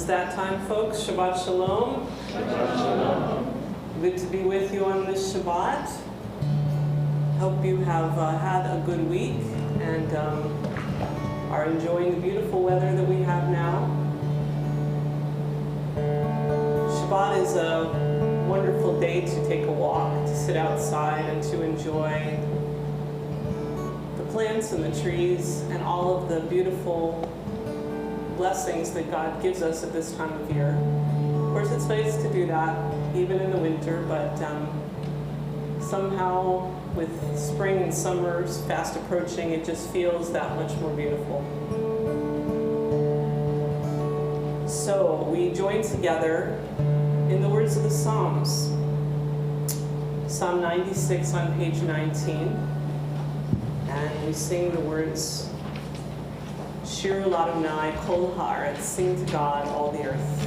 that time, folks. Shabbat Shalom. Shabbat Shalom. Good to be with you on this Shabbat. Hope you have had a good week and are enjoying the beautiful weather that we have now. Shabbat is a wonderful day to take a walk, to sit outside and to enjoy the plants and the trees and all of the beautiful blessings that God gives us at this time of year. Of course, it's nice to do that even in the winter, but somehow with spring and summer fast approaching, it just feels that much more beautiful. So we join together in the words of the Psalms. Psalm 96 on page 19, and we sing the words, Shir Ladonai Kol Haaretz, sing to God all the earth.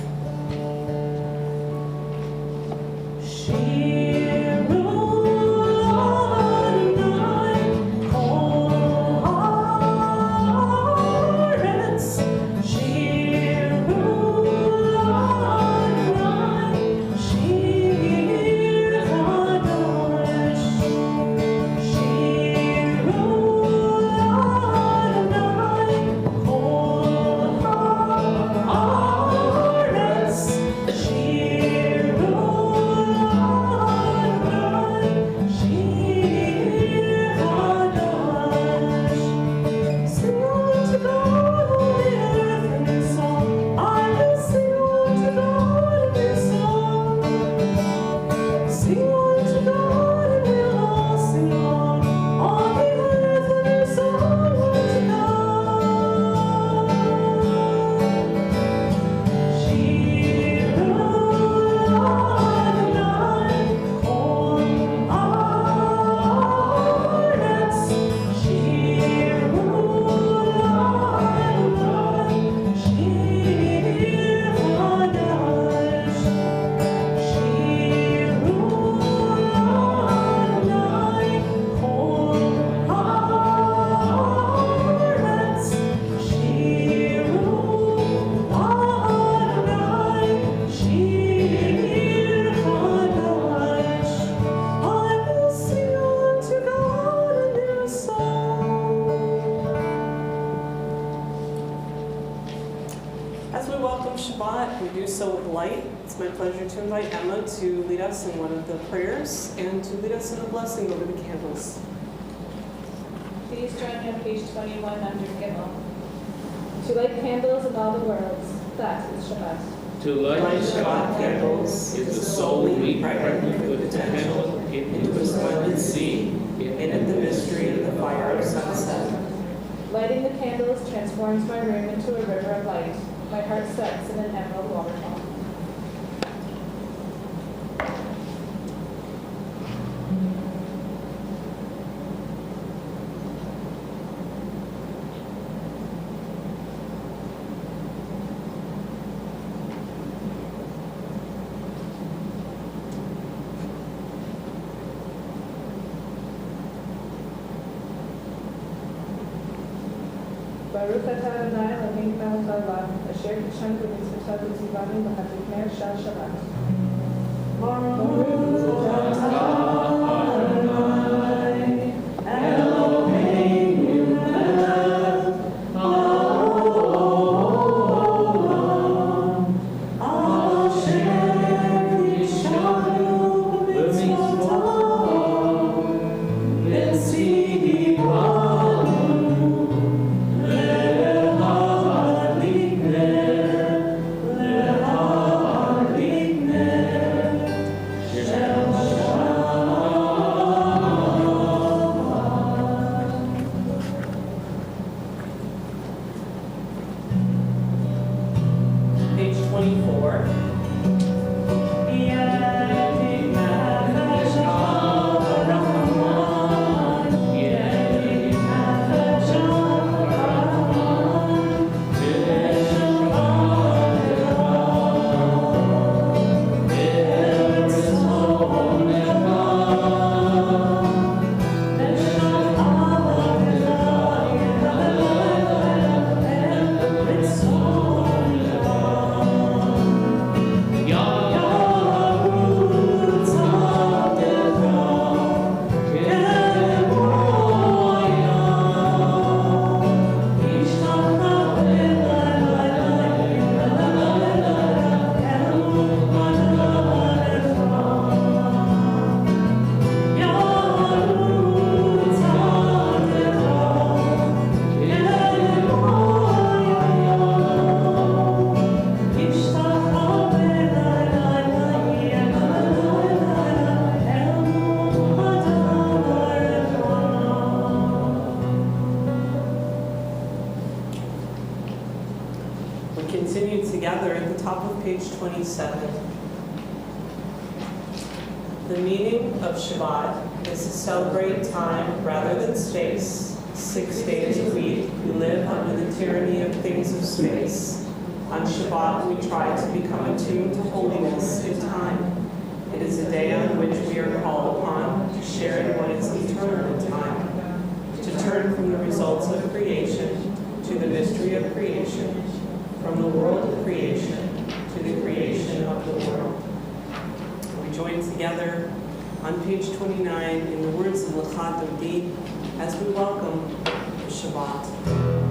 To invite Emma to lead us in one of the prayers and to lead us in a blessing over the candles. Please join me on page 21 under Gimel. To light candles in all the worlds, that is Shabbat. To light Shabbat candles is the soul we pregnant with potential into a splendid sea, in the mystery of the fire of sunset. Lighting the candles transforms my room into a river of light. My heart sets in an emerald waterfall. Baruch atah Adonai Eloheinu melech haolam, asher kidshanu b'mitzvotav v'tzivanu b'chafetner shel Shabbat. Baruch atah Adonai Eloheinu melech haolam, asher kidshanu b'mitzvotav v'tzivanu. Shabbat. together at the top of page 27. The meaning of Shabbat is to celebrate time rather than space. 6 days a week, we live under the tyranny of things of space. On Shabbat, we try to become attuned to holiness in time. It is a day on which we are called upon to share in what is eternal in time, to turn from the results of creation to the mystery of creation, from the world of creation to the creation of the world. We join together on page 29 in the words of Lechat Dodi as we welcome Shabbat.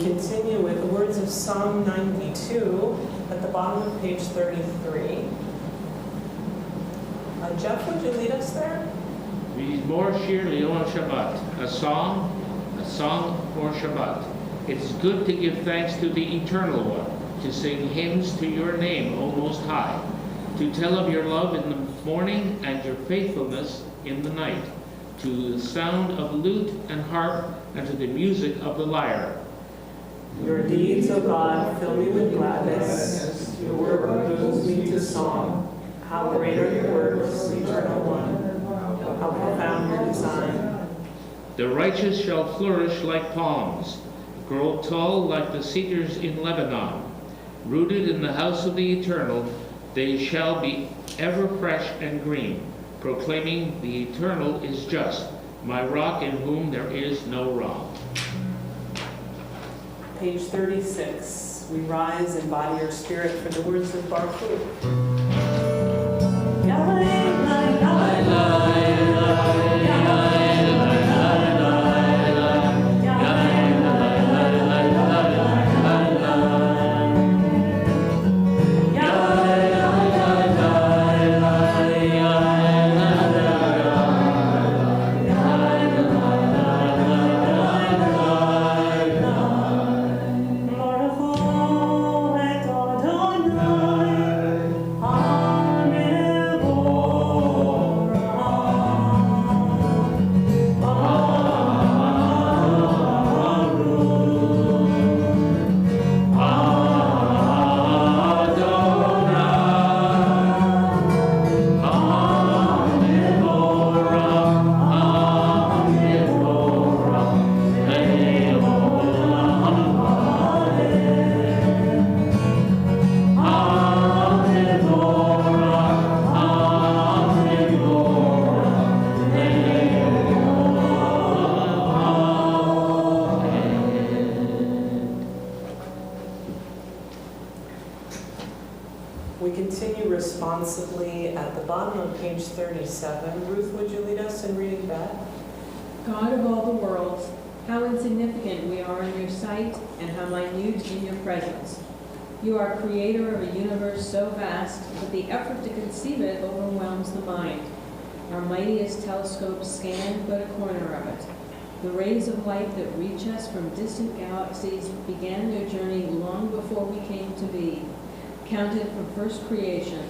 continue with the words of Psalm 92 at the bottom of page 33. Jeff, would you lead us there? Read more surely on Shabbat, a song for Shabbat. It's good to give thanks to the Eternal One, to sing hymns to your name, O Most High, to tell of your love in the morning and your faithfulness in the night, to the sound of lute and harp and to the music of the lyre. Your deeds, O God, fill me with gladness. Your word moves me to song. How great are your works, Eternal One. How profound your design. The righteous shall flourish like palms, grow tall like the cedars in Lebanon. Rooted in the house of the Eternal, they shall be ever fresh and green, proclaiming the Eternal is just, my rock in whom there is no wrong. Page 36. We rise in body or spirit for the words of Baruch. We continue responsibly at the bottom of page 37. Ruth, would you lead us in reading that? God of all the worlds, how insignificant we are in your sight and how minute in your presence. You are creator of a universe so vast that the effort to conceive it overwhelms the mind. Our mightiest telescopes scan but a corner of it. The rays of light that reach us from distant galaxies began their journey long before we came to be. Counted from first creation,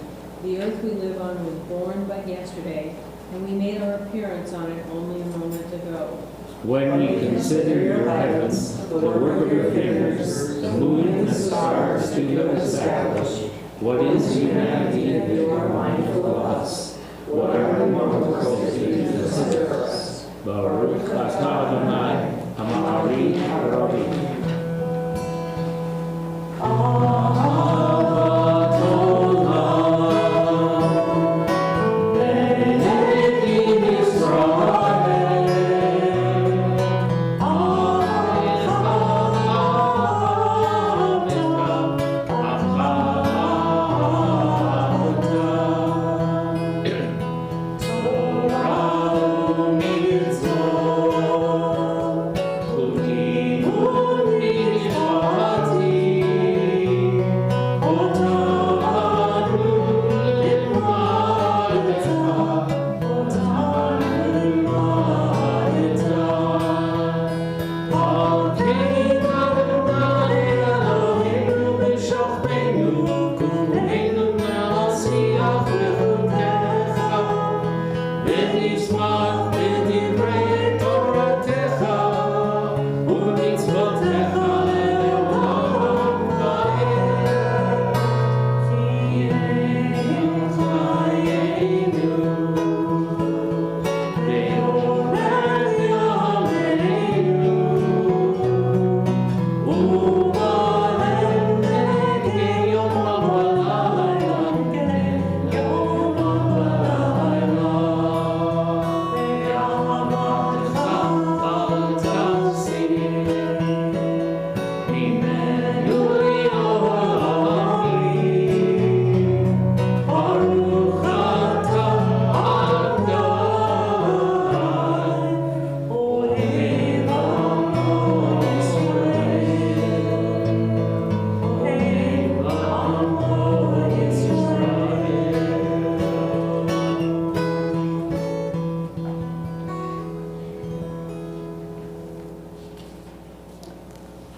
the earth we live on was born but yesterday, and we made our appearance on it only a moment ago. When we consider your heavens, the work of your fingers, the moon and the stars to them established, what is humanity that you are mindful of us? What are the mortals that you consider us? Baruch atah Adonai, Hama'ari Harabim. Oh,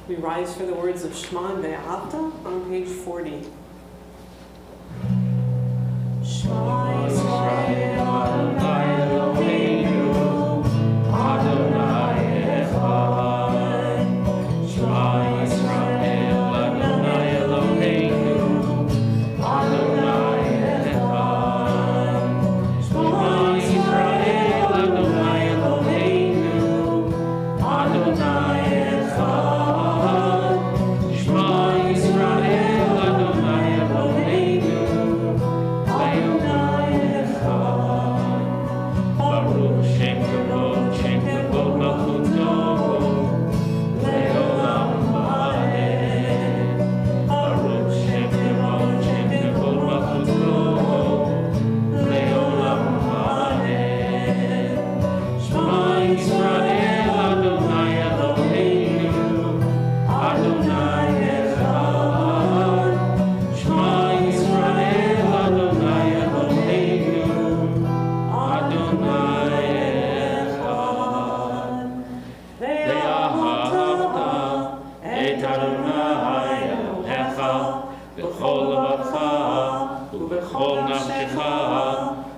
We rise for the words of Shema and Ve'ahavta on page 40. Shema Yisrael Adonai Eloheinu Adonai Echad. Shema Yisrael Adonai Eloheinu Adonai Echad. Shema Yisrael Adonai Eloheinu Adonai Echad. Shema Yisrael Adonai Eloheinu Adonai Echad. Baruch Shem Kavod Malchuto Le'olam Va'ed. Baruch Shem Kavod Malchuto Le'olam Va'ed. Shema Yisrael Adonai Eloheinu Adonai Echad. Shema Yisrael Adonai Eloheinu Adonai Echad. Ve'ahavta et Adonai Elohecha b'chol levacha u'b'chol nafshecha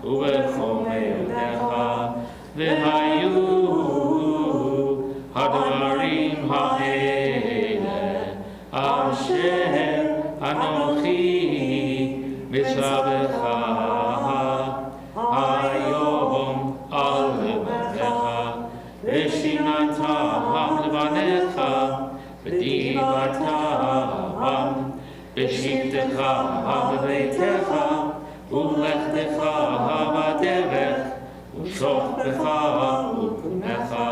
u'b'chol me'odecha v'hayu hadvarim ha'ele asher anochi mitzavecha hayom al levanecha v'shinatam levanecha v'divatam b'shivtecha b'beitecha u'lechtecha b'derech u'shoftecha u'punecha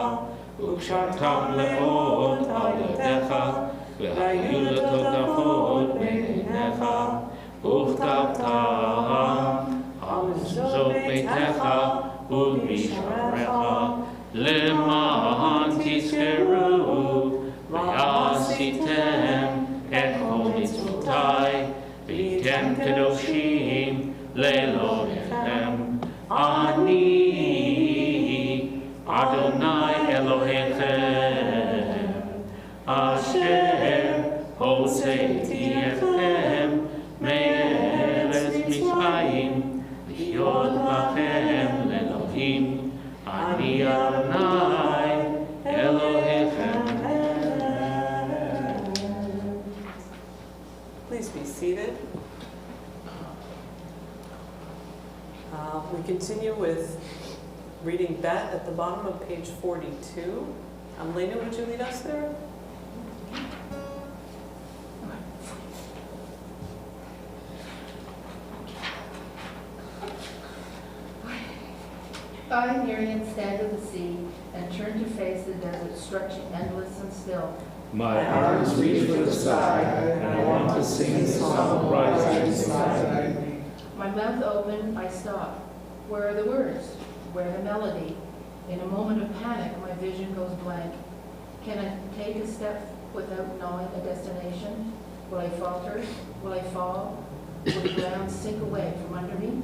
u'kshartam le'od al yadecha v'hayu letotachot b'einecha u'chtavtam hamizot beitecha u'misharecha למען תזכרו ועשיתם את כל מצוותיי והייתם קדושים לאלוהיכם. אני אדוני אלוהיכם אשר הוצאתי אתכם מארץ מצרים להיות לכם לאלוהים. אני אדוני אלוהיכם. Please be seated. We continue with reading Bet at the bottom of page 42. Lena, would you lead us there? I, Miriam, stand at the sea and turn to face the desert stretching endless and still. My arms reach for the sky, and I want to sing the song rising inside me. My mouth open, I stop. Where are the words? Where the melody? In a moment of panic, my vision goes blank. Can I take a step without knowing a destination? Will I falter? Will I fall? Will the ground sink away from under me?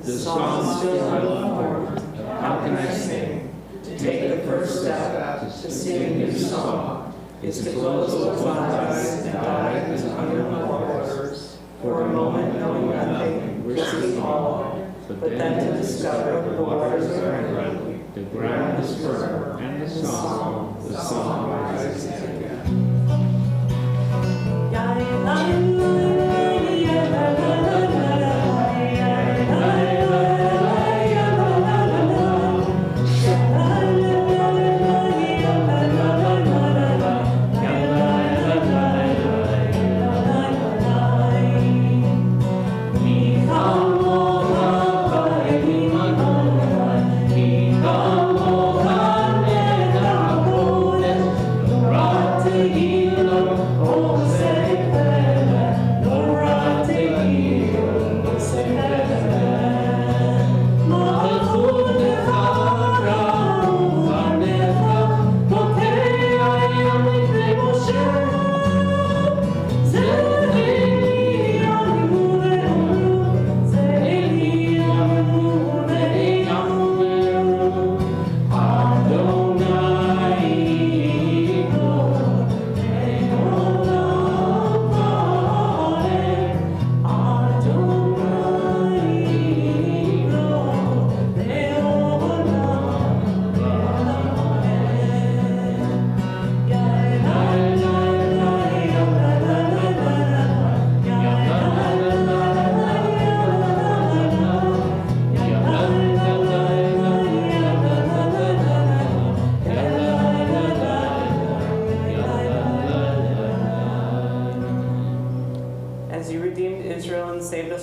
The song still I love for. How can I sing? To take the first step, to sing a new song, is to close one's eyes and dive into under my waters. For a moment knowing nothing, risking all, but then to discover the waters are friendly, the ground is firm, and the song rises again.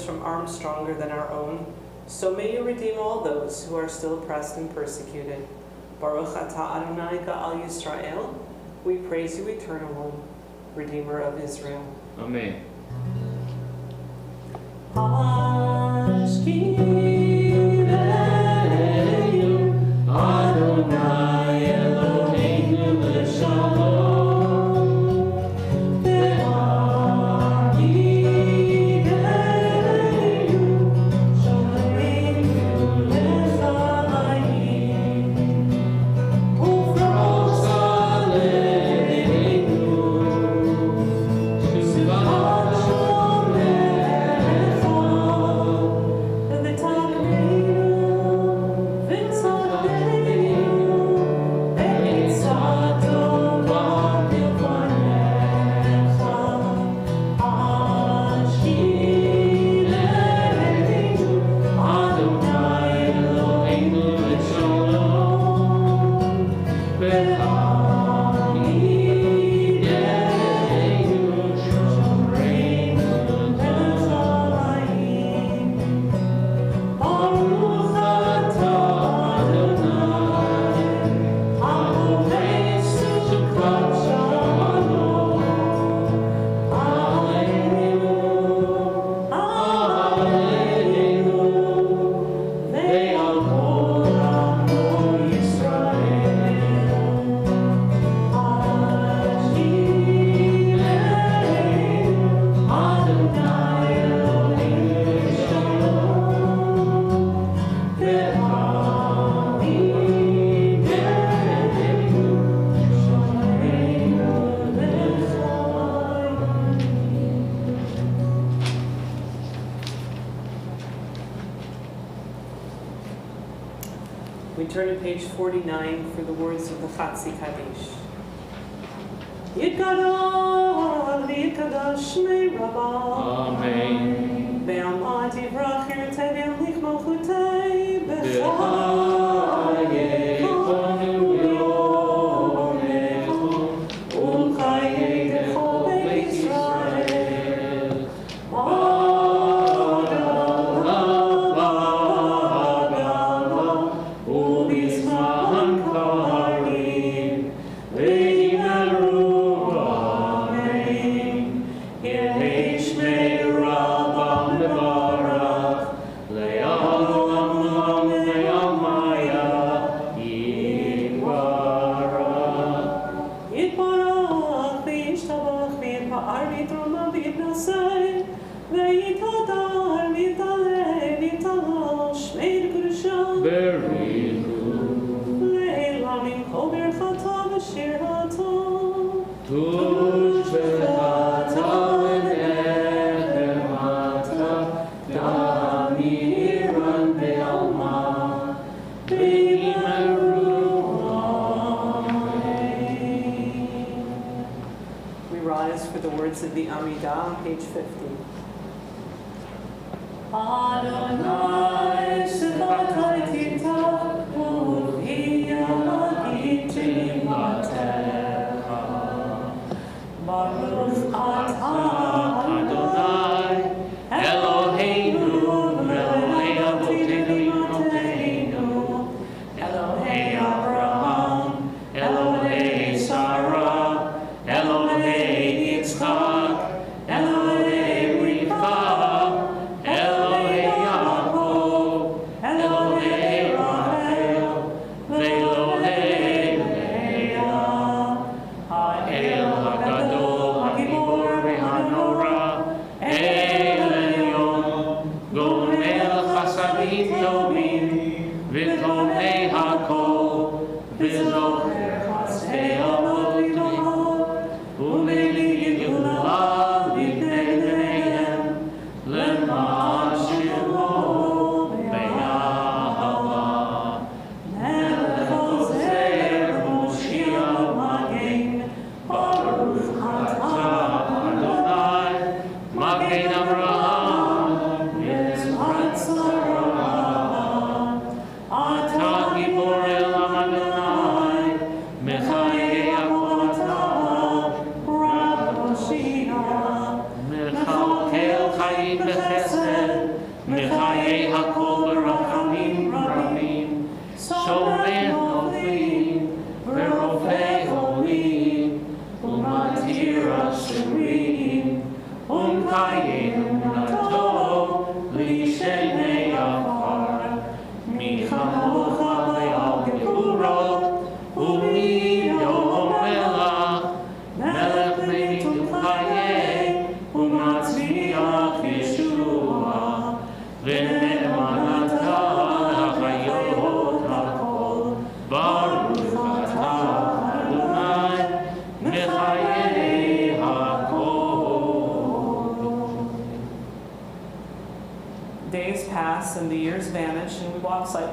from arms stronger than our own, so may you redeem all those who are still oppressed and persecuted. Baruch atah Adonai Ga'al Yisrael. We praise you, Eternal One, Redeemer of Israel. Amen. Adonai Eloheinu l'shalom, ve'ahideinu shomeinu lechaim, ufros aleinu, suvat shomecha, v'takneinu, v'tzadkeinu, We turn to page 49 for the words of the Chatzi Kaddish. Yitgadol v'yitgadosh shmei Rabbah. Amen. Be'amat yivrach yirtei v'yamlich malchutei B'chayei konu yomechu, u'chayei techo beit Yisrael. Bagala, u'bizman karim, ve'yimeru amen. Yehei shmei Rabbah mevarach, le'olam le'amaya yitbarach. Yitbarach v'yishtabach v'yitpa'ar v'yitroma v'yitnasei v'yitadar v'yitaleh v'yitalal shmei kedusha Berichu, le'elam im kol birchata v'shir ha'tov. tush V'chata v'nechemata, damiran be'alma, ve'yimeru amen. We rise for the words of the Amidah on page 50. Adonai Shabbatai Titach U'v'yalagit Timatecha Baruch atah Adonai, Eloheinu, Elohei Avotenu, Elohei Abraham, Elohei Sarah, Elohei Yitzchak, Elohei Rivka, Elohei Yaakov, Elohei Rachel, Ve'Elohei Leah, Ha'el HaGadol, HaGibor VeHaNorah, El Elyon, Gomel Chasadim Tovim, V'Tomei HaKol, V'Zocher Chasdei Avot Libav, U'Meli Geulah B'nei Bneihem, L'ma'an Shemo Be'ahava. Melech Ozer Moshiach Magen Baruch Atah Adonai, Magen Avraham, Yisrael Sarah Atah Atah Gibor Elam Adonai,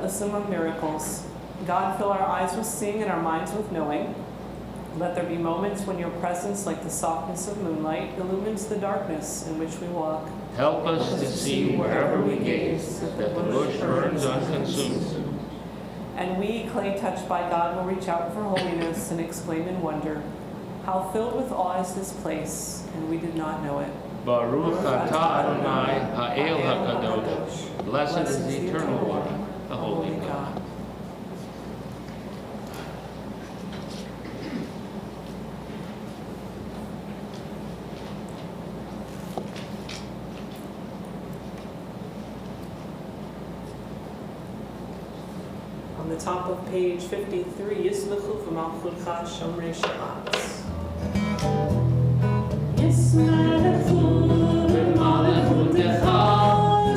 countless among miracles. God, fill our eyes with seeing and our minds with knowing. Let there be moments when your presence, like the softness of moonlight, illumines the darkness in which we walk. Help us to see wherever we gaze, that the bush burns unconsumed. And we, clay touched by God, will reach out for holiness and exclaim in wonder, how filled with awe is this place, and we did not know it. Baruch atah Adonai ha'el hakadosh. Blessed is the Eternal One, the Holy God. On the top of page 53, Yismachu v'malchutcha shomrei Shabbat. Yismachu v'malchutecha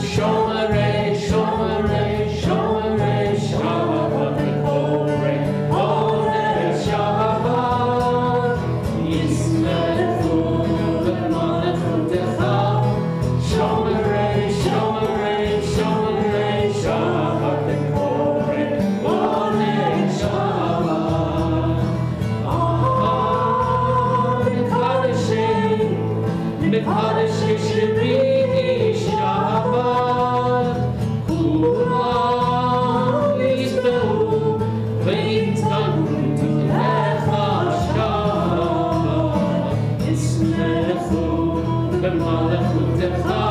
shomrei, shomrei, shomrei Shabbat v'korei onei Shabbat. Yismachu v'malchutecha shomrei, shomrei, shomrei Shabbat v'korei onei Shabbat. Mekadesh shemi Shabbat, kulam yisbehu v'yitzgalu lecha Shabbat. Yismechu b'malchutecha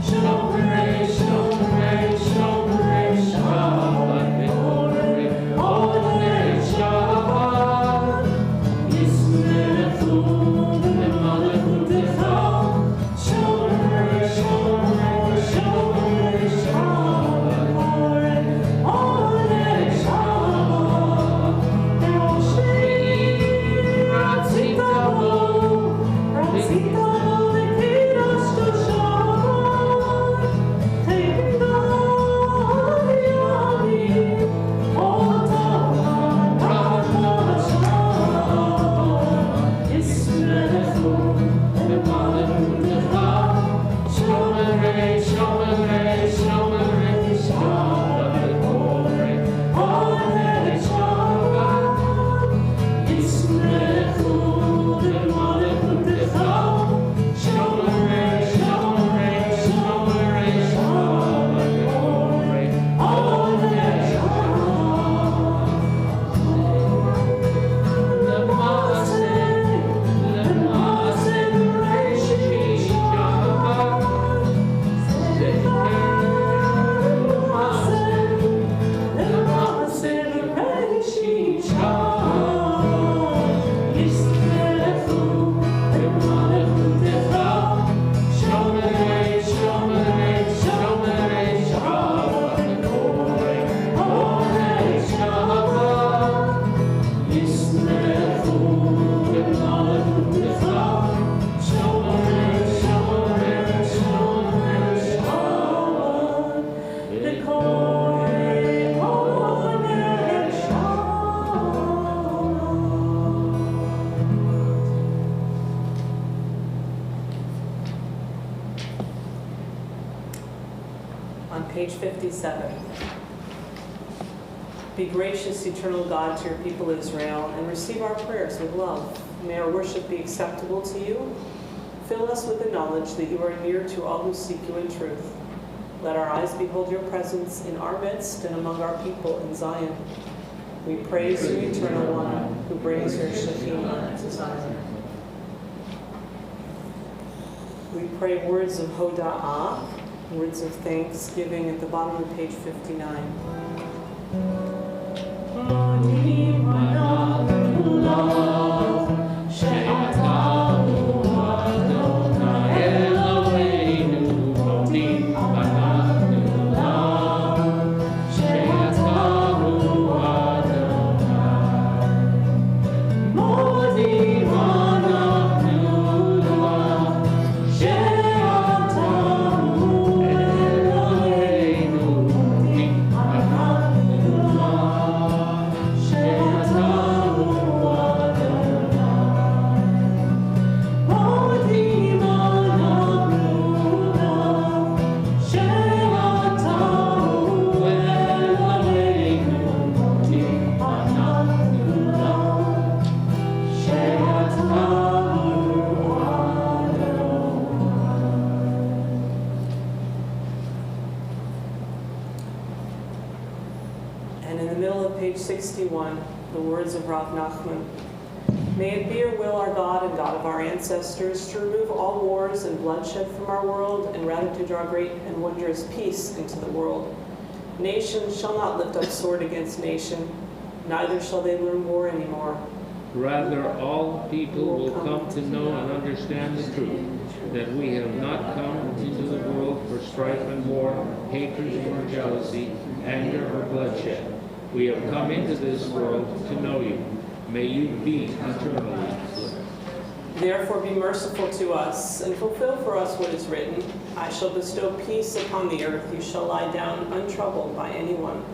shomrei, shomrei, shomrei Shabbat v'korei onei Shabbat. Yismechu b'malchutecha shomrei, shomrei, shomrei Shabbat v'korei onei Shabbat. Ratzita bo v'kiddush Shabbat. Chayimda yamim otam b'rachot Shabbat. Yismechu b'malchutecha shomrei, shomrei, shomrei Shabbat v'korei onei Shabbat. Yismechu b'malchutecha shomrei, shomrei, shomrei Shabbat v'korei onei Shabbat. L'maaseh b'reishit Shabbat. L'maaseh b'reishit Shabbat. Yismechu b'malchutecha shomrei, shomrei, shomrei Shabbat v'korei onei Shabbat. Yismechu b'malchutecha shomrei, shomrei, shomrei Shabbat v'korei onei Shabbat. On page 57. Be gracious, eternal God, to your people Israel, and receive our prayers with love. May our worship be acceptable to you. Fill us with the knowledge that you are near to all who seek you in truth. Let our eyes behold your presence in our midst and among our people in Zion. We praise you, eternal one, who brings your Shekinah to Zion. We pray words of Hoda'ah, words of thanksgiving at the bottom of page 59. Shema 61, the words of Rav Nachman. May it be your will, our God and God of our ancestors, to remove all wars and bloodshed from our world, and rather to draw great and wondrous peace into the world. Nation shall not lift up sword against nation, neither shall they learn war anymore. Rather, all people will come to know and understand the truth, that we have not come into the world for strife and war, hatred or jealousy, anger or bloodshed. We have come into this world to know you. May you be eternally. Therefore be merciful to us, and fulfill for us what is written. I shall bestow peace upon the earth. You shall lie down untroubled by anyone.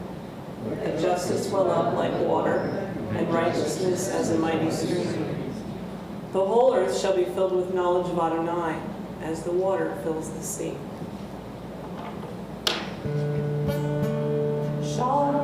And justice well up like water, and righteousness as a mighty stream. The whole earth shall be filled with knowledge of Adonai, as the water fills the sea. Shalom.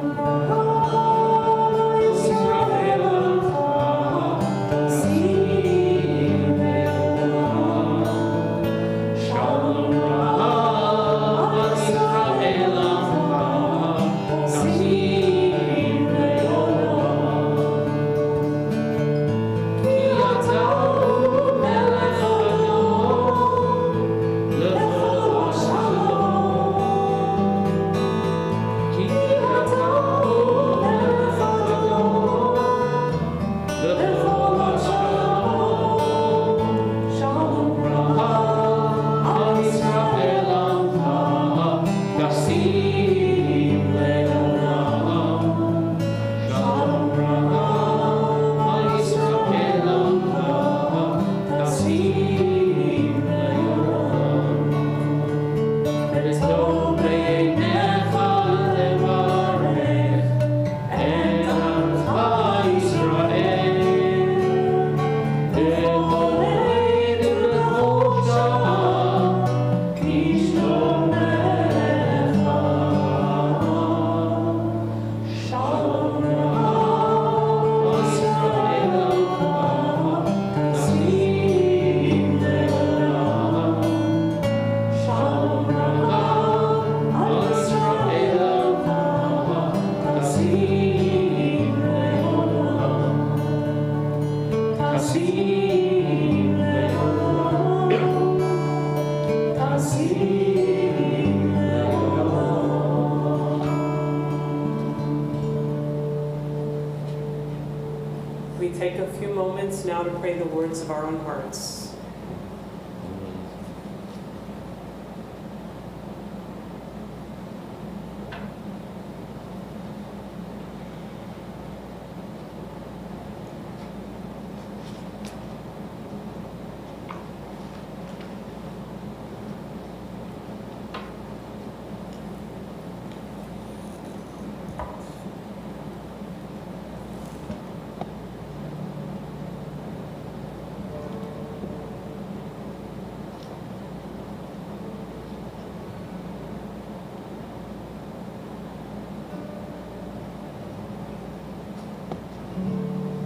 We take a few moments now to pray the words of our own hearts.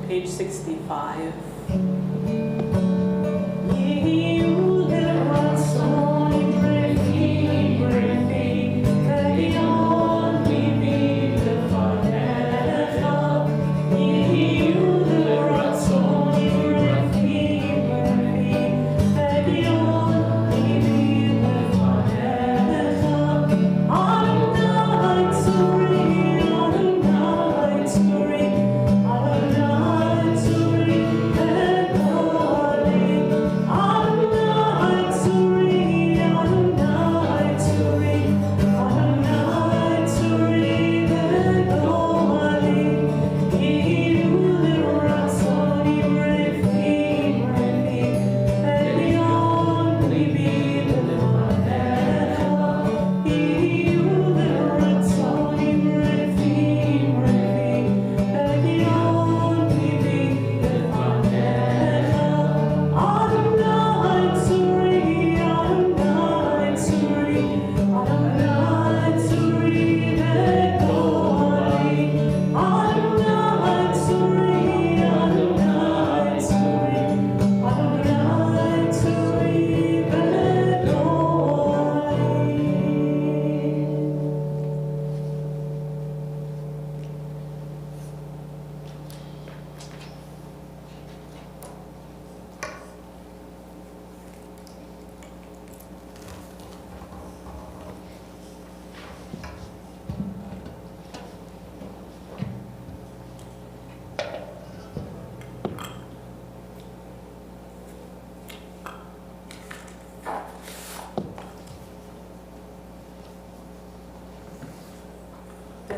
Page 65. Adonai,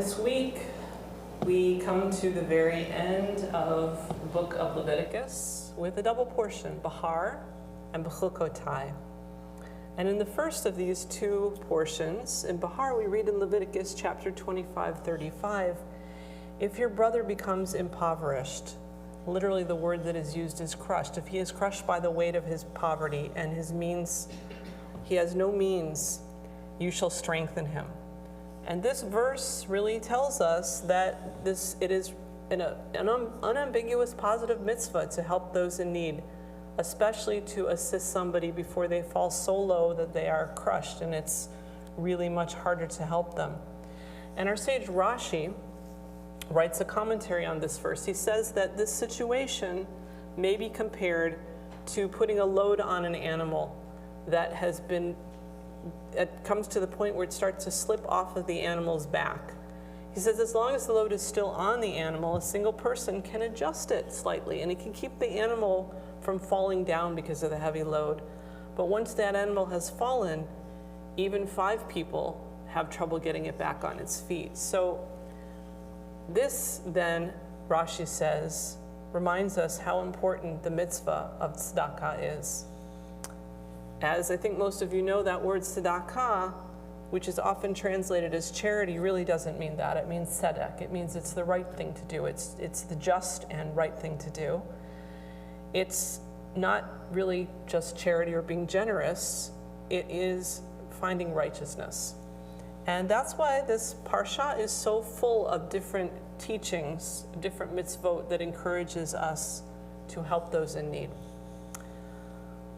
This week, we come to the very end of the book of Leviticus with a double portion, Bahar and Bechukotai. And in the first of these two portions, in Bahar, we read in Leviticus chapter 25:35, if your brother becomes impoverished, literally the word that is used is crushed, if he is crushed by the weight of his poverty and his means, he has no means, you shall strengthen him. And this verse really tells us that it is an unambiguous positive mitzvah to help those in need, especially to assist somebody before they fall so low that they are crushed, and it's really much harder to help them. And our sage Rashi writes a commentary on this verse. He says that this situation may be compared to putting a load on an animal that it comes to the point where it starts to slip off of the animal's back. He says as long as the load is still on the animal, a single person can adjust it slightly, and it can keep the animal from falling down because of the heavy load. But once that animal has fallen, even 5 people have trouble getting it back on its feet. So this then, Rashi says, reminds us how important the mitzvah of tzedakah is. As I think most of you know, that word tzedakah, which is often translated as charity, really doesn't mean that. It means tzedek. It means it's the right thing to do. It's the just and right thing to do. It's not really just charity or being generous. It is finding righteousness. And that's why this parsha is so full of different teachings, different mitzvot that encourages us to help those in need.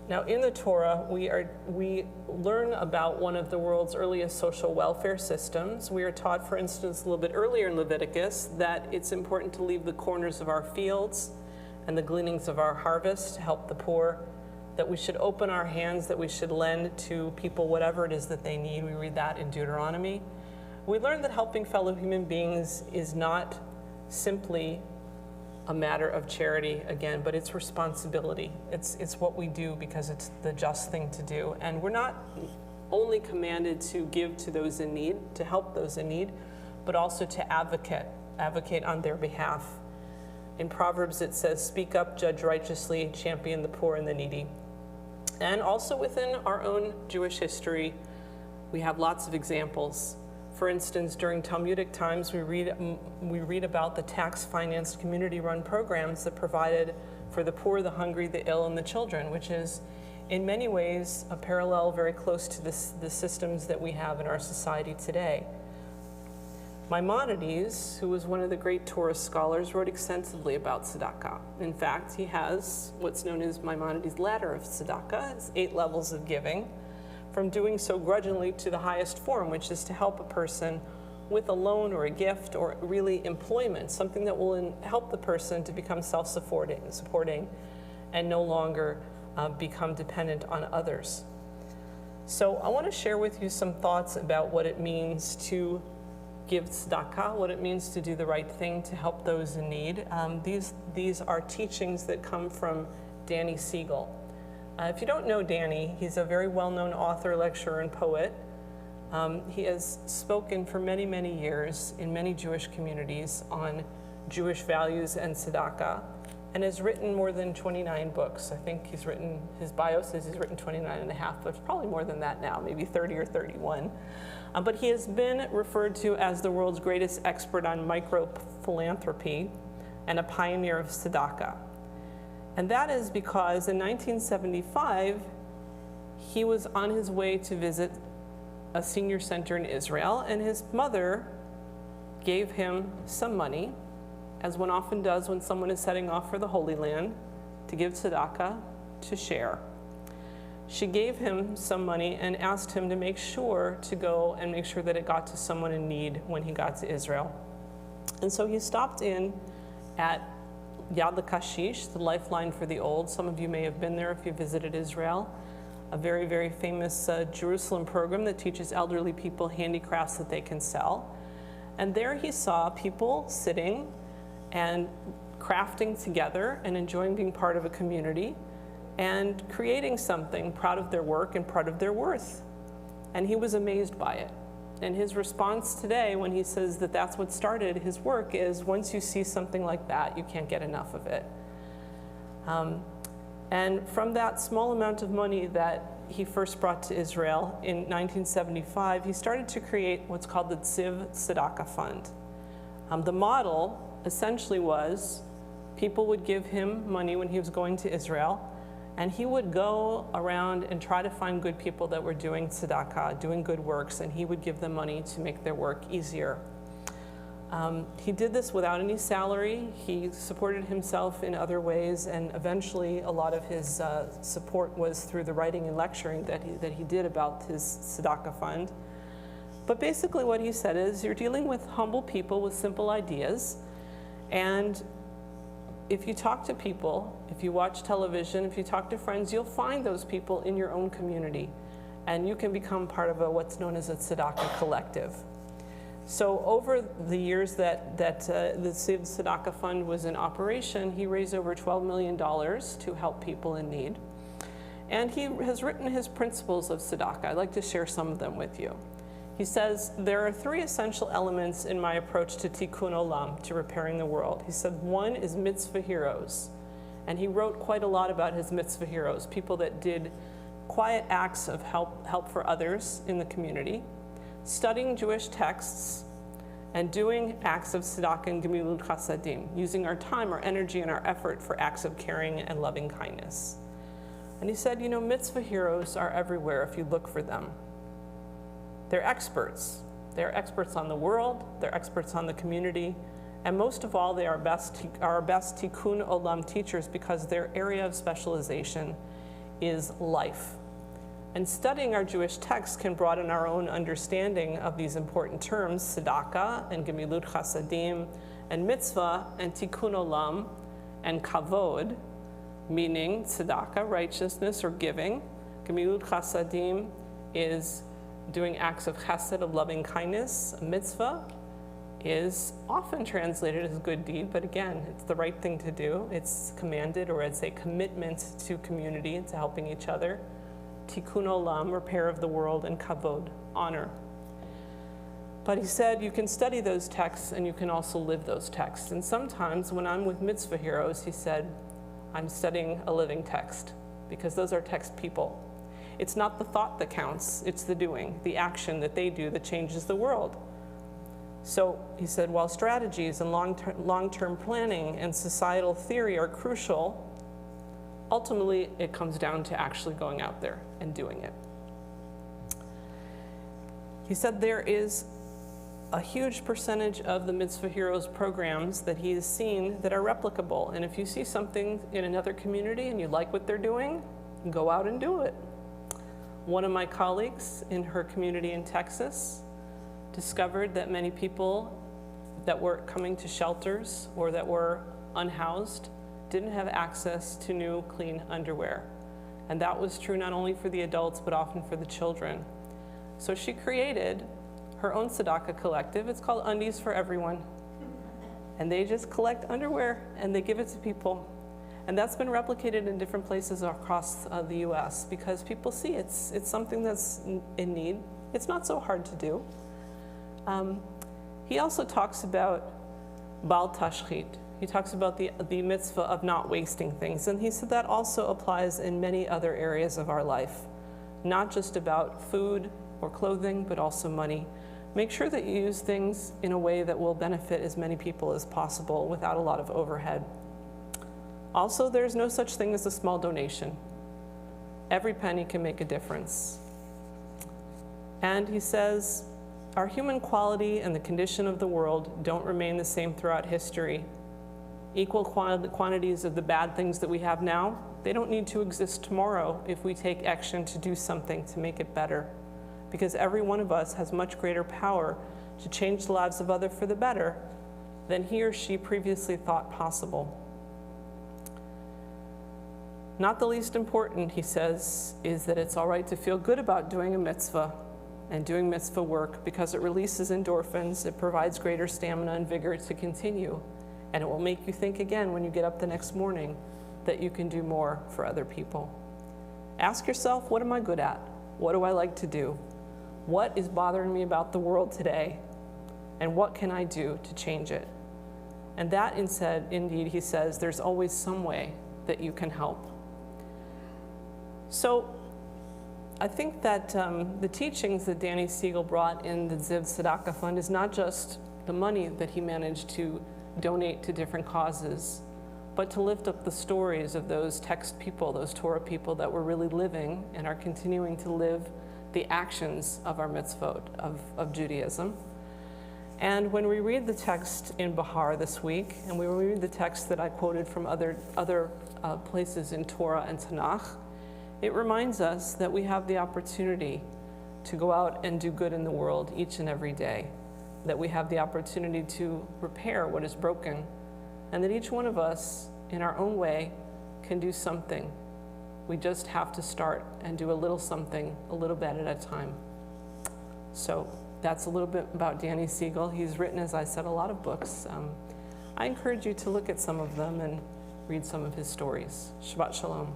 Now, in the Torah, we learn about one of the world's earliest social welfare systems. We are taught, for instance, a little bit earlier in Leviticus, that it's important to leave the corners of our fields and the gleanings of our harvest to help the poor, that we should open our hands, that we should lend to people whatever it is that they need. We read that in Deuteronomy. We learn that helping fellow human beings is not simply a matter of charity, again, but it's responsibility. It's what we do because it's the just thing to do. And we're not only commanded to give to those in need, to help those in need, but also to advocate on their behalf. In Proverbs it says, speak up, judge righteously, champion the poor and the needy. And also within our own Jewish history, we have lots of examples. For instance, during Talmudic times, we read about the tax-financed community-run programs that provided for the poor, the hungry, the ill, and the children, which is in many ways a parallel very close to the systems that we have in our society today. Maimonides, who was one of the great Torah scholars, wrote extensively about tzedakah. In fact, he has what's known as Maimonides' ladder of tzedakah. It's 8 levels of giving, from doing so grudgingly to the highest form, which is to help a person with a loan or a gift or really employment, something that will help the person to become self-supporting and no longer become dependent on others. So I want to share with you some thoughts about what it means to give tzedakah, what it means to do the right thing to help those in need. These are teachings that come from Danny Siegel. If you don't know Danny, he's a very well-known author, lecturer, and poet. He has spoken for many, many years in many Jewish communities on Jewish values and tzedakah, and has written more than 29 books. I think his bio says he's written 29 and a half, but it's probably more than that now, maybe 30 or 31. But he has been referred to as the world's greatest expert on micro-philanthropy and a pioneer of tzedakah. And that is because in 1975, he was on his way to visit a senior center in Israel, and his mother gave him some money, as one often does when someone is setting off for the Holy Land, to give tzedakah, to share. She gave him some money and asked him to make sure to go and make sure that it got to someone in need when he got to Israel. And so he stopped in at Yad L'Kashish, the Lifeline for the Old. Some of you may have been there if you visited Israel. A very, very famous Jerusalem program that teaches elderly people handicrafts that they can sell. And there he saw people sitting and crafting together and enjoying being part of a community and creating something, proud of their work and proud of their worth. And he was amazed by it. And his response today, when he says that that's what started his work, is once you see something like that, you can't get enough of it. And from that small amount of money that he first brought to Israel in 1975, he started to create what's called the Tziv Tzedakah Fund. The model essentially was people would give him money when he was going to Israel, and he would go around and try to find good people that were doing tzedakah, doing good works, and he would give them money to make their work easier. He did this without any salary. He supported himself in other ways, and eventually a lot of his support was through the writing and lecturing that he did about his tzedakah fund. But basically what he said is, you're dealing with humble people with simple ideas, and if you talk to people, if you watch television, if you talk to friends, you'll find those people in your own community, and you can become part of what's known as a tzedakah collective. So over the years that the Tziv Tzedakah Fund was in operation, he raised over $12 million to help people in need. And he has written his principles of tzedakah. I'd like to share some of them with you. He says, there are 3 essential elements in my approach to tikkun olam, to repairing the world. He said, 1 is mitzvah heroes. And he wrote quite a lot about his mitzvah heroes, people that did quiet acts of help for others in the community, studying Jewish texts, and doing acts of tzedakah and gemilut chasadim, using our time, our energy, and our effort for acts of caring and loving kindness. And he said, mitzvah heroes are everywhere if you look for them. They're experts. They're experts on the world, they're experts on the community, and most of all, they are our best tikkun olam teachers because their area of specialization is life. And studying our Jewish texts can broaden our own understanding of these important terms, tzedakah and gemilut chasadim, and mitzvah and tikkun olam, and kavod, meaning tzedakah, righteousness or giving. Gemilut chasadim is doing acts of chesed, of loving kindness. A mitzvah is often translated as good deed, but again, it's the right thing to do. It's commanded, or it's a commitment to community and to helping each other. Tikkun olam, repair of the world, and kavod, honor. But he said you can study those texts and you can also live those texts. And sometimes when I'm with mitzvah heroes, he said, I'm studying a living text, because those are text people. It's not the thought that counts, it's the doing, the action that they do that changes the world. So he said, while strategies and long-term planning and societal theory are crucial, ultimately it comes down to actually going out there and doing it. He said there is a huge percentage of the Mitzvah Heroes programs that he has seen that are replicable. And if you see something in another community and you like what they're doing, go out and do it. One of my colleagues in her community in Texas discovered that many people that were coming to shelters or that were unhoused didn't have access to new, clean underwear. And that was true not only for the adults, but often for the children. So she created her own tzedakah collective. It's called Undies for Everyone. And they just collect underwear and they give it to people. And that's been replicated in different places across the US because people see it's something that's in need. It's not so hard to do. He also talks about Bal Tashchit. He talks about the mitzvah of not wasting things. And he said that also applies in many other areas of our life, not just about food or clothing, but also money. Make sure that you use things in a way that will benefit as many people as possible without a lot of overhead. Also, there's no such thing as a small donation. Every penny can make a difference. And he says, our human quality and the condition of the world don't remain the same throughout history. Equal quantities of the bad things that we have now, they don't need to exist tomorrow if we take action to do something to make it better. Because every one of us has much greater power to change the lives of others for the better than he or she previously thought possible. Not the least important, he says, is that it's all right to feel good about doing a mitzvah and doing mitzvah work because it releases endorphins, it provides greater stamina and vigor to continue, and it will make you think again when you get up the next morning that you can do more for other people. Ask yourself, what am I good at? What do I like to do? What is bothering me about the world today? And what can I do to change it? And that indeed, he says, there's always some way that you can help. So I think that the teachings that Danny Siegel brought in the Ziv Tzedakah Fund is not just the money that he managed to donate to different causes, but to lift up the stories of those text people, those Torah people that were really living and are continuing to live the actions of our mitzvot, of Judaism. And when we read the text in Bahar this week, and when we read the text that I quoted from other places in Torah and Tanakh, it reminds us that we have the opportunity to go out and do good in the world each and every day, that we have the opportunity to repair what is broken, and that each one of us, in our own way, can do something. We just have to start and do a little something, a little bit at a time. So that's a little bit about Danny Siegel. He's written, as I said, a lot of books. I encourage you to look at some of them and read some of his stories. Shabbat Shalom.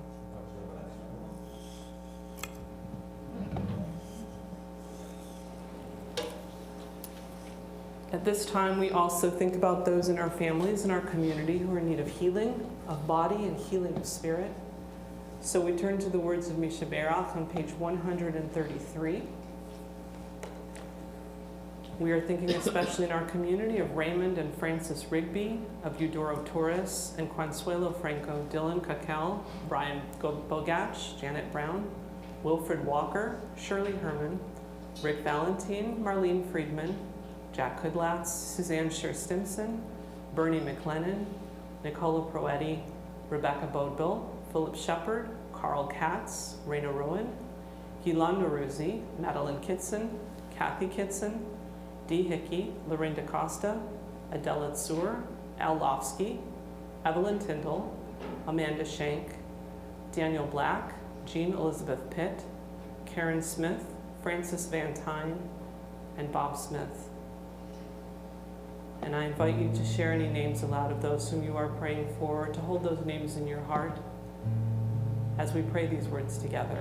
At this time, we also think about those in our families and our community who are in need of healing of body and healing of spirit. So we turn to the words of Misha Berach on page 133. We are thinking especially in our community of Raymond and Francis Rigby, of Eudoro Torres and Consuelo Franco, Dylan Kakel, Brian Bogach, Janet Brown, Wilfred Walker, Shirley Herman, Rick Valentine, Marlene Friedman, Jack Kudlatz, Suzanne Scher-Stimson, Bernie McLennan, Nicola Proetti, Rebecca Bodbill, Philip Shepard, Carl Katz, Raina Rowan, Yolanda Ruzzi, Madeline Kitson, Kathy Kitson, Dee Hickey, Lorinda Costa, Adela Tsur, Al Lofsky, Evelyn Tyndall, Amanda Shank, Daniel Black, Jean Elizabeth Pitt, Karen Smith, Francis Van Tyne, and Bob Smith. And I invite you to share any names aloud of those whom you are praying for, to hold those names in your heart as we pray these words together.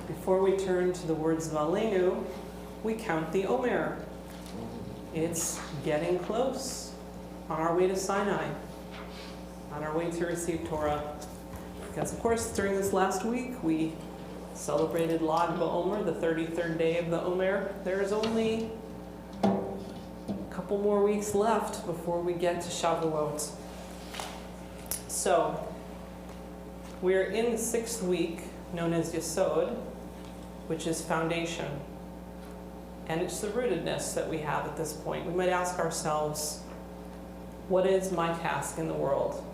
Before we turn to the words of Aleinu, we count the Omer. It's getting close, on our way to Sinai, on our way to receive Torah. Because of course, during this last week, we celebrated Lag BaOmer, the 33rd day of the Omer. There's only a couple more weeks left before we get to Shavuot. So, we're in the 6th week, known as Yesod, which is foundation. And it's the rootedness that we have at this point. We might ask ourselves, what is my task in the world?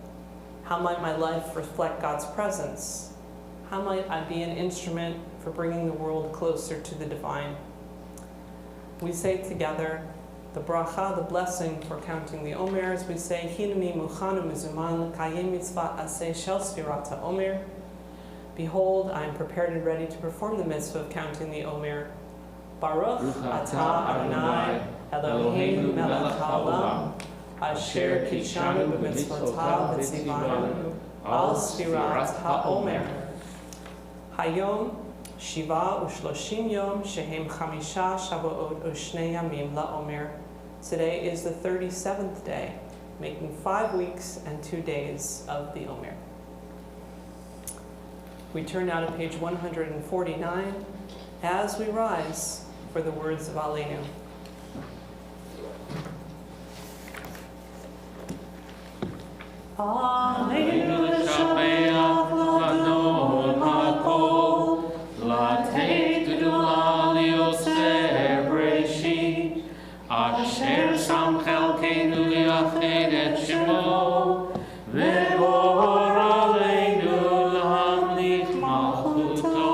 How might my life reflect God's presence? How might I be an instrument for bringing the world closer to the divine? we say together the bracha, the blessing for counting the Omers. We say, Hineni muchanu mizuman kayem mitzvah aseh shel sfirat ha'omer. Behold, I am prepared and ready to perform the mitzvah of counting the Omer. Baruch atah Adonai Eloheinu melech haolam, asher kishanu b'mitzvotav v'tzivanu al sfirat ha'omer. Hayom Shiva u'shloshim yom shehem chamisha shavuot u'shnei yamim la'omer. Today is the 37th day, making 5 weeks and 2 days of the Omer. We turn now to page 149 as we rise for the words of Aleinu. Aleinu shabeach l'adon hakol, lateit gedula lioseh breshit, asher sam chelkeinu liachid et shemo, ve'or aleinu l'hamlich malchuto,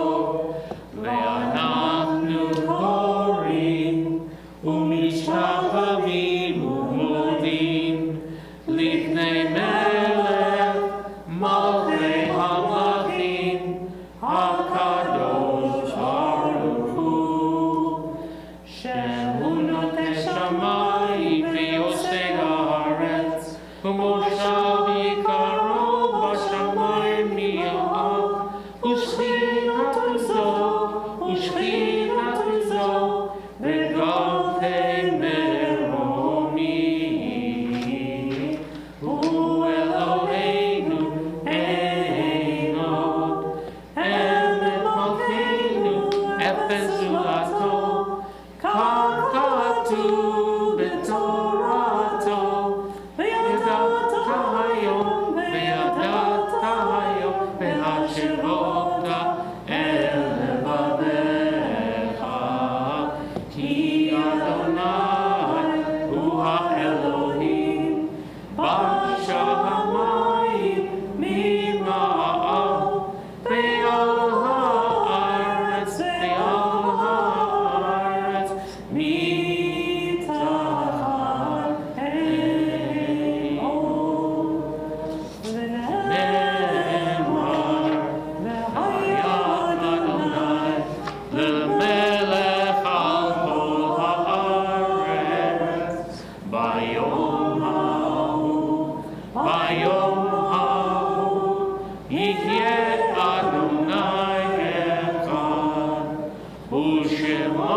ve'anachnu korim, u'mishtachavim u'modim, lifnei melech malchei hamlachim, hakadosh baruch hu, shehu notei shamayim ve'yosei haaretz, u'moshav yikaro b'shamayim miya'av, u'shchinatu zo, u'shchinatu zo, v'gam pei meromi. Hu Eloheinu Einod, Emet Malkeinu Efes Zulato, Kach katuv b'Torato, V'yadat hayom, V'yadat hayom, V'hashivota el levavecha, Ki Adonai hu ha'Elohim, B'shamayim mima'al, Ve'al ha'aretz, Ve'al ha'aretz, mitachat e'od. V'ne'emar, V'hayat Adonai, L'melech al kol ha'aretz, Bayom ha'hu, Bayom ha'hu, Yihyeh Adonai echad, U'shemo,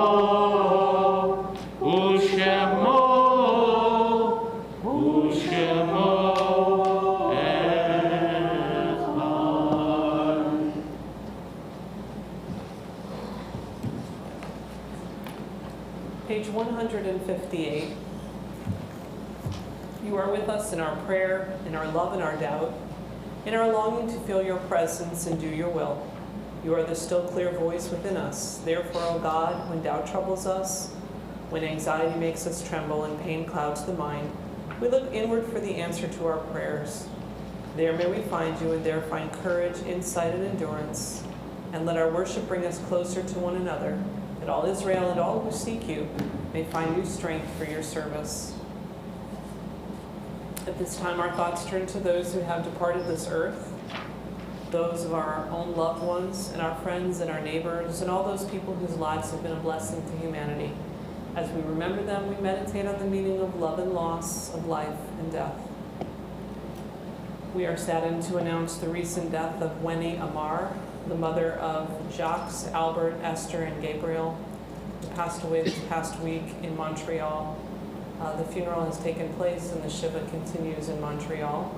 U'shemo, U'shemo echad. Page 158. You are with us in our prayer, in our love and our doubt, in our longing to feel your presence and do your will. You are the still clear voice within us. Therefore, O God, when doubt troubles us, when anxiety makes us tremble and pain clouds the mind, we look inward for the answer to our prayers. There may we find you, and there find courage, insight, and endurance. And let our worship bring us closer to one another, that all Israel and all who seek you may find new strength for your service. At this time, our thoughts turn to those who have departed this earth, those of our own loved ones and our friends and our neighbors, and all those people whose lives have been a blessing to humanity. As we remember them, we meditate on the meaning of love and loss, of life and death. We are saddened to announce the recent death of Winnie Amar, the mother of Jacques, Albert, Esther, and Gabriel, who passed away this past week in Montreal. The funeral has taken place and the Shiva continues in Montreal.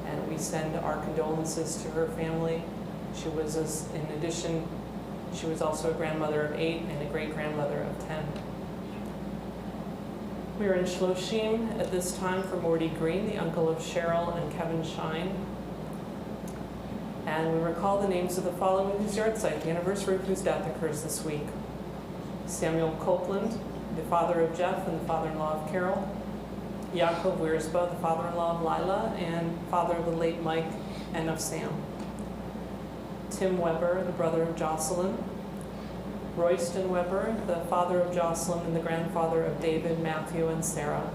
And we send our condolences to her family. She was, in addition, she was also a grandmother of 8 and a great-grandmother of 10. We are in Shloshim at this time for Morty Green, the uncle of Cheryl and Kevin Shine. And we recall the names of the following whose yard site, the anniversary of whose death occurs this week. Samuel Copeland, the father of Jeff and the father-in-law of Carol. Yaakov Wiersba, the father-in-law of Lila and father of the late Mike and of Sam. Tim Weber, the brother of Jocelyn. Royston Weber, the father of Jocelyn and the grandfather of David, Matthew, and Sarah.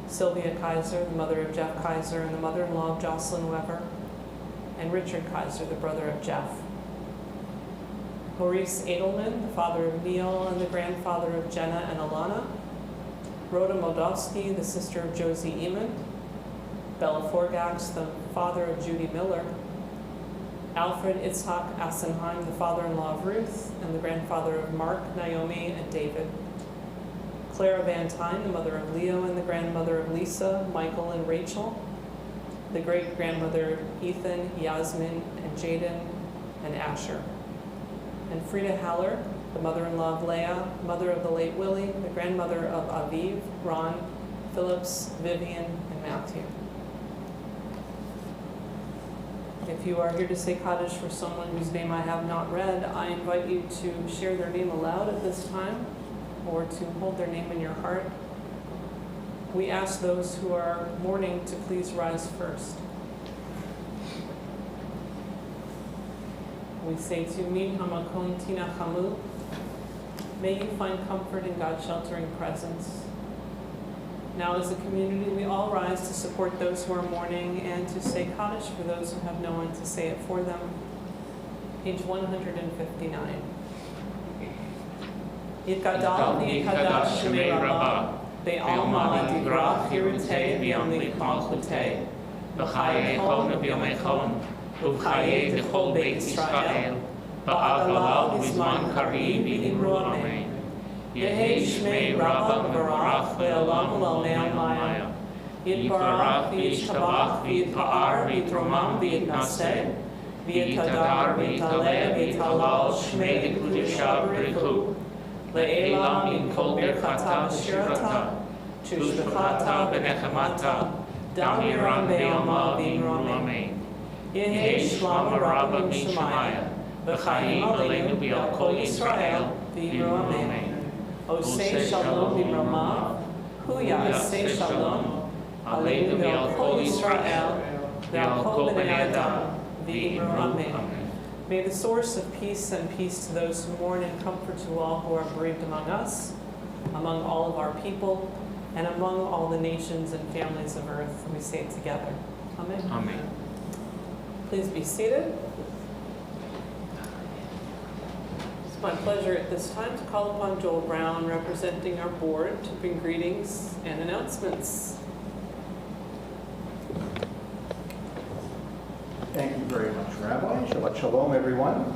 Sylvia Kaiser, the mother of Jeff Kaiser and the mother-in-law of Jocelyn Weber. And Richard Kaiser, the brother of Jeff. Maurice Edelman, the father of Neil and the grandfather of Jenna and Alana. Rhoda Moldovsky, the sister of Josie Eamon. Bella Forgax, the father of Judy Miller. Alfred Itzhak Assenheim, the father-in-law of Ruth and the grandfather of Mark, Naomi, and David. Clara Van Tyne, the mother of Leo and the grandmother of Lisa, Michael, and Rachel. The great-grandmother of Ethan, Yasmin, and Jaden, and Asher. And Frida Haller, the mother-in-law of Leah, mother of the late Willie, the grandmother of Aviv, Ron, Phillips, Vivian, and Matthew. If you are here to say Kaddish for someone whose name I have not read, I invite you to share their name aloud at this time, or to hold their name in your heart. We ask those who are mourning to please rise first. We say to Min Hamakon Tina Chamu, may you find comfort in God's sheltering presence. Now as a community, we all rise to support those who are mourning and to say Kaddish for those who have no one to say it for them. Page 159. Yikadal v'yikadash shemei Rabbah, be'alma divrach hirutei v'yamlik malchutei, v'chaye chon v'yomei chon, uvchaye v'chol beit Yisrael, ba'agalal v'zman karim v'imru amen. Yehi shmei Rabbah v'barach ve'olam u'lalnei maya. Yitbarach v'yishtabach v'yitpa'ar v'yitromam v'yitnaseh, v'yitadar v'yitaleh v'yitalal shmei l'kudesha b'richu. Le'elam in kol birchata v'shirata, tushbechata v'nechemata, damiram ve'alma v'imru amen. Yehi shlama Rabbah v'shemaya, v'chaim aleinu v'al kol Yisrael v'imru amen. Osei shalom b'mrama, hu ya'aseh shalom, aleinu v'al kol Yisrael, v'al kol b'nei adam, v'imru amen. May the source of peace and peace to those who mourn and comfort to all who are bereaved among us, among all of our people, and among all the nations and families of earth. We say it together. Amen. Amen. Please be seated. It's my pleasure at this time to call upon Joel Brown, representing our board, to bring greetings and announcements. Thank you very much, Rabbi. Shabbat Shalom, everyone.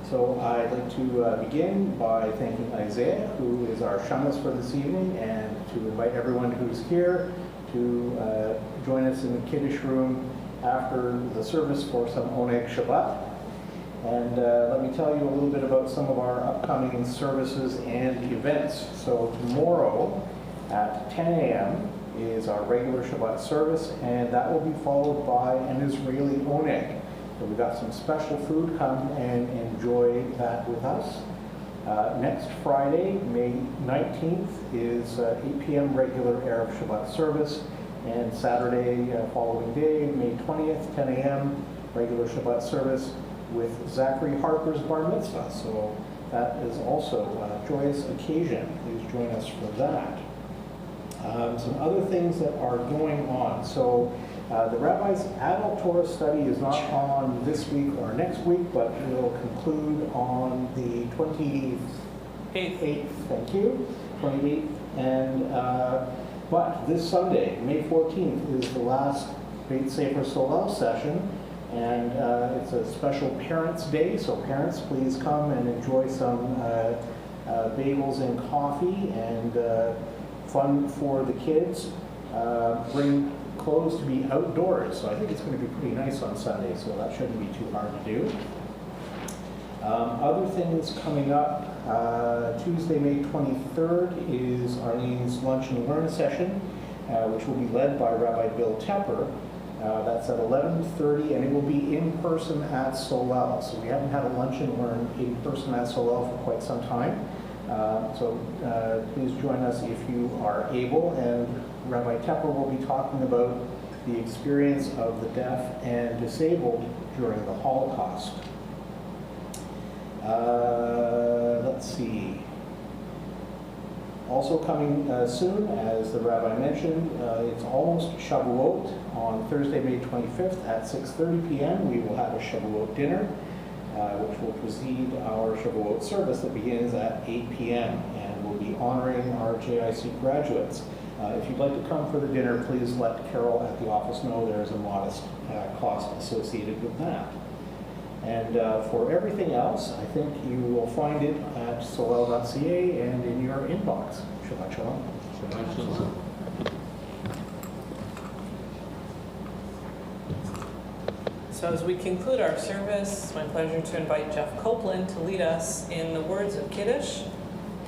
So I'd like to begin by thanking Isaiah, who is our shamas for this evening, and to invite everyone who's here to join us in the Kiddush room after the service for some Oneg Shabbat. And let me tell you a little bit about some of our upcoming services and events. So tomorrow at 10 a.m. is our regular Shabbat service, and that will be followed by an Israeli Oneg. So we've got some special food. Come and enjoy that with us. Next Friday, May 19th, is 8 p.m. regular Erev Shabbat service, and Saturday following day, May 20th, 10 a.m. regular Shabbat service with Zachary Harper's Bar Mitzvah. So that is also a joyous occasion. Please join us for that. Some other things that are going on. So the Rabbi's Adult Torah study is not on this week or next week, but will conclude on the 28th. Thank you, 28th. And but this Sunday, May 14th, is the last Beit Sefer Solel session, and it's a special Parents' Day. So parents, please come and enjoy some bagels and coffee and fun for the kids. Bring clothes to be outdoors, so I think it's going to be pretty nice on Sunday, so that shouldn't be too hard to do. Other things coming up, Tuesday, May 23rd is Arlene's Lunch and Learn session, which will be led by Rabbi Bill Tepper. That's at 11:30, and it will be in person at Solel. So we haven't had a Lunch and Learn in person at Solel for quite some time. So please join us if you are able, and Rabbi Tepper will be talking about the experience of the deaf and disabled during the Holocaust. Let's see. Also coming soon, as the rabbi mentioned, it's almost Shavuot. On Thursday, May 25th at 6:30 p.m. we will have a Shavuot dinner, which will precede our Shavuot service that begins at 8 p.m. and we'll be honoring our JIC graduates. If you'd like to come for the dinner, please let Carol at the office know there's a modest cost associated with that. And for everything else, I think you will find it at solel.ca and in your inbox. Shabbat shalom. Shabbat shalom. So as we conclude our service, it's my pleasure to invite Jeff Copeland to lead us in the words of Kiddush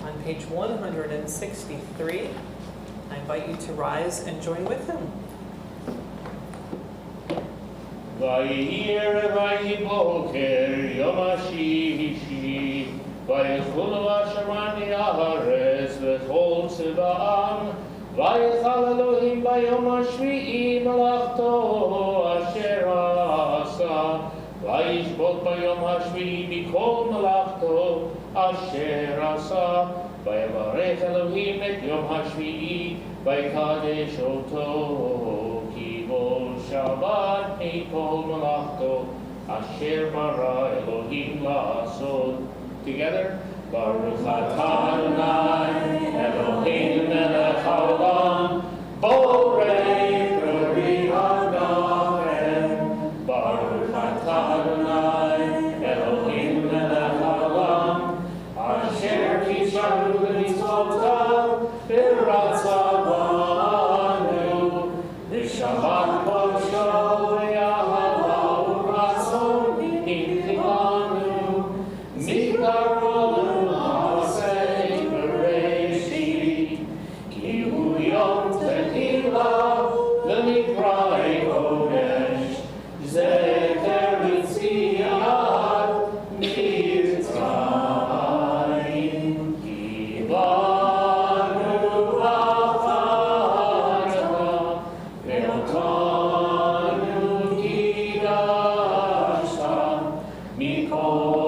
on page 163. I invite you to rise and join with him. ויהי ערב ויהי בוקר יום השישי ויחולו השמיים הארץ וכל צבאם ויכל אלוהים ביום השביעי מלאכתו אשר עשה וישבות ביום השביעי מכל מלאכתו אשר עשה ויברך אלוהים את יום השביעי ויקדש אותו כי בו שבת מכל מלאכתו אשר ברא אלוהים לעשות. Together, Baruch atah Adonai Eloheinu melech haolam borei peri hagafen. Baruch atah Adonai Eloheinu melech haolam asher kisharu b'mitzvotav v'ratza banu v'shabat kosho v'yahava u'ratzon hintikanu Mikaronu ha'asei b'reishit ki hu yom tehila v'mikra'ei kodesh zeker mitziat mitzrayim ki banu v'acharta ve'otanu kidashta mikol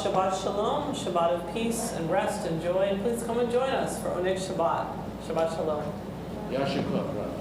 Shabbat Shalom, Shabbat of peace and rest and joy. And please come and join us for Oneg Shabbat. Shabbat Shalom. Yashikov.